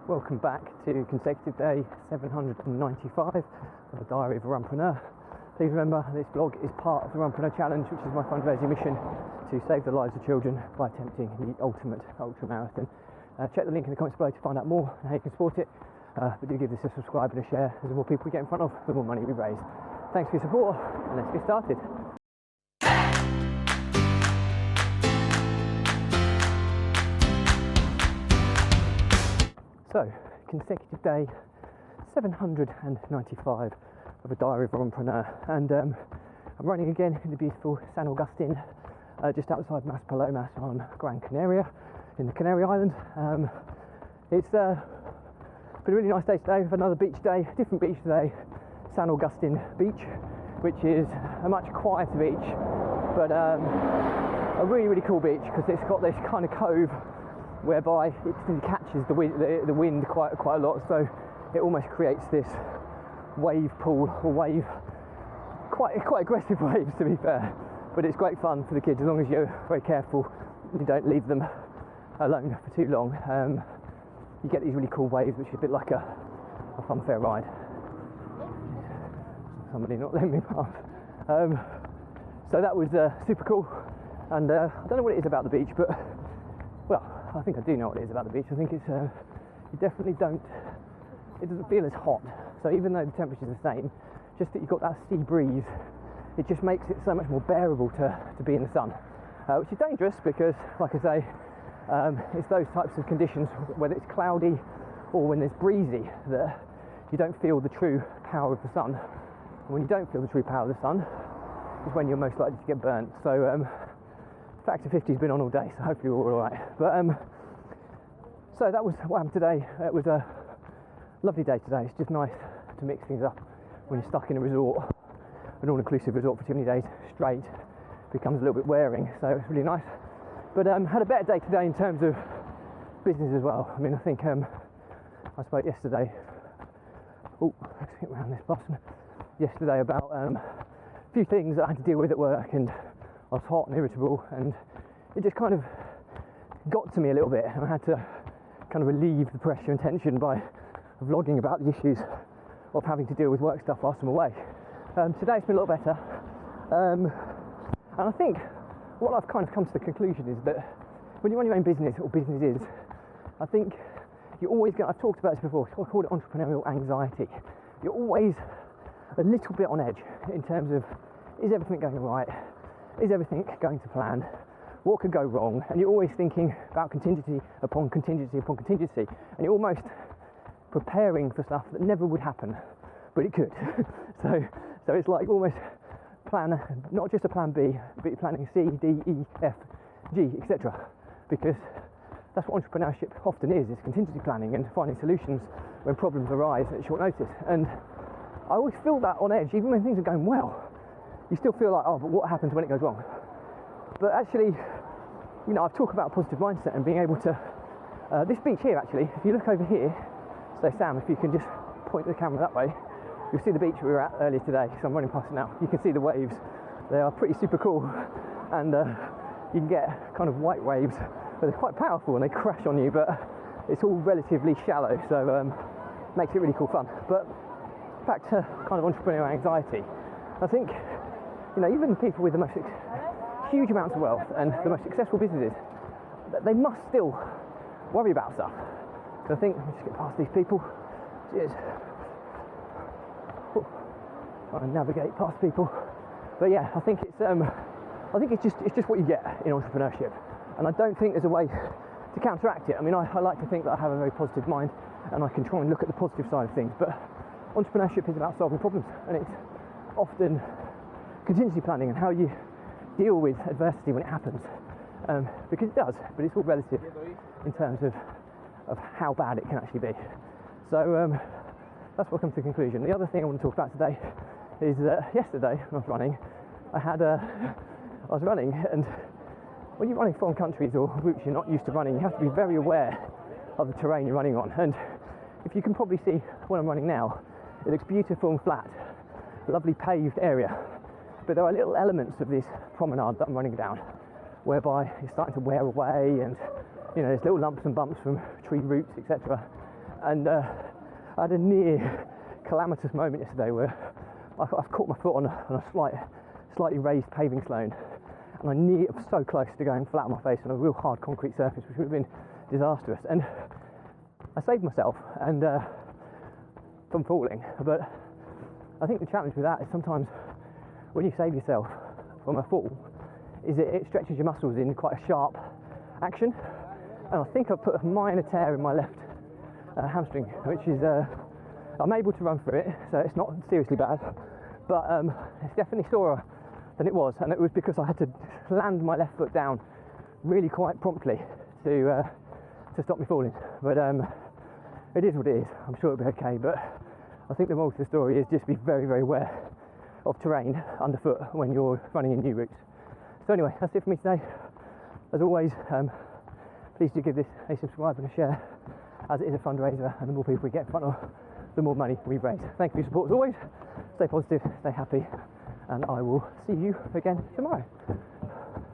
Welcome back to consecutive day 795 of the Diary of a Runpreneur. Please remember this blog is part of the Runpreneur Challenge, which is my fundraising mission to save the lives of children by attempting the ultimate ultra marathon. Check the link in the comments below to find out more and how you can support it, but do give this a subscribe and a share, as the more people we get in front of, the more money we raise. Thanks for your support, and let's get started. So, consecutive day 795 of a Diary of a Runpreneur, and I'm running again in the beautiful San Augustine, just outside Maspalomas on Gran Canaria, in the Canary Islands. It's been a really nice day today, with another beach day, different beach today, San Augustine Beach, which is a much quieter beach, but a really cool beach because it's got this kind of cove whereby it catches the wind quite a lot, so it almost creates this wave pool, or quite aggressive waves, to be fair, but it's great fun for the kids as long as you're very careful, you don't leave them alone for too long. You get these really cool waves, which is a bit like a fun fair ride. Somebody not letting me pass. So that was super cool, and I don't know what it is about the beach, but well, I think I do know what it is about the beach. I think it's it doesn't feel as hot. So even though the temperature's the same, just that you've got that sea breeze, it just makes it so much more bearable to be in the sun, which is dangerous because, like I say, it's those types of conditions, whether it's cloudy or when there's breezy, that you don't feel the true power of the sun. And when you don't feel the true power of the sun is when you're most likely to get burnt. So factor 50 has been on all day, so hopefully we're all right. But so that was what happened today. It was a lovely day today. It's just nice to mix things up when you're stuck in a resort, an all-inclusive resort for too many days straight. Becomes a little bit wearing, so it's really nice. But had a better day today in terms of business as well. I mean, I think I spoke yesterday. Oh, let's get around this button. Yesterday about a few things that I had to deal with at work, and I was hot and irritable, and it just kind of got to me a little bit, and I had to kind of relieve the pressure and tension by vlogging about the issues of having to deal with work stuff whilst I'm away. Today it's been a lot better, and I think what I've kind of come to the conclusion is that when you run your own business, or businesses, I think you're always going to, I've talked about this before, I call it entrepreneurial anxiety. You're always a little bit on edge in terms of, is everything going right? Is everything going to plan? What could go wrong? And you're always thinking about contingency upon contingency upon contingency, and you're almost preparing for stuff that never would happen, but it could. so it's like almost plan, not just a plan B, but you're planning C, D, E, F, G, etc. Because that's what entrepreneurship often is contingency planning and finding solutions when problems arise at short notice. And I always feel that on edge, even when things are going well. You still feel like, oh, but what happens when it goes wrong? But actually, you know, I've talked about a positive mindset and being able to, this beach here actually, if you look over here, so Sam, if you can just point the camera that way, you'll see the beach we were at earlier today, so I'm running past it now. You can see the waves, they are pretty super cool, and you can get kind of white waves, but they're quite powerful and they crash on you, but it's all relatively shallow, so makes it really cool fun. But back to kind of entrepreneurial anxiety, I think, you know, even people with the most huge amounts of wealth and the most successful businesses, they must still worry about stuff. So I think, let me just get past these people. Cheers. Trying to navigate past people. But yeah, I think it's just what you get in entrepreneurship, and I don't think there's a way to counteract it. I mean, I like to think that I have a very positive mind, and I can try and look at the positive side of things. But entrepreneurship is about solving problems, and it's often contingency planning and how you deal with adversity when it happens, because it does, but it's all relative in terms of how bad it can actually be. So that's what comes to the conclusion. The other thing I want to talk about today is that yesterday when I was running, I was running, and when you're running foreign countries or routes you're not used to running, you have to be very aware of the terrain you're running on. And if you can probably see when I'm running now, it looks beautiful and flat, lovely paved area. But there are little elements of this promenade that I'm running down whereby it's starting to wear away, and you know, there's little lumps and bumps from tree roots, etc. and I had a near calamitous moment yesterday where I've caught my foot on a slightly raised paving stone, and I was so close to going flat on my face on a real hard concrete surface, which would have been disastrous. And I saved myself and from falling, but I think the challenge with that is sometimes when you save yourself from a fall, is it stretches your muscles in quite a sharp action. And I think I've put a minor tear in my left hamstring, which is I'm able to run through it, so it's not seriously bad, but it's definitely sorer than it was, and it was because I had to land my left foot down really quite promptly to stop me falling. But it is what it is. I'm sure it'll be okay, but I think the moral to the story is just be very, very aware of terrain underfoot when you're running in new routes. So anyway, that's it for me today. As always, please do give this a subscribe and a share, as it is a fundraiser, and the more people we get in front of, the more money we raise. Thank you for your support as always. Stay positive, stay happy, and I will see you again tomorrow.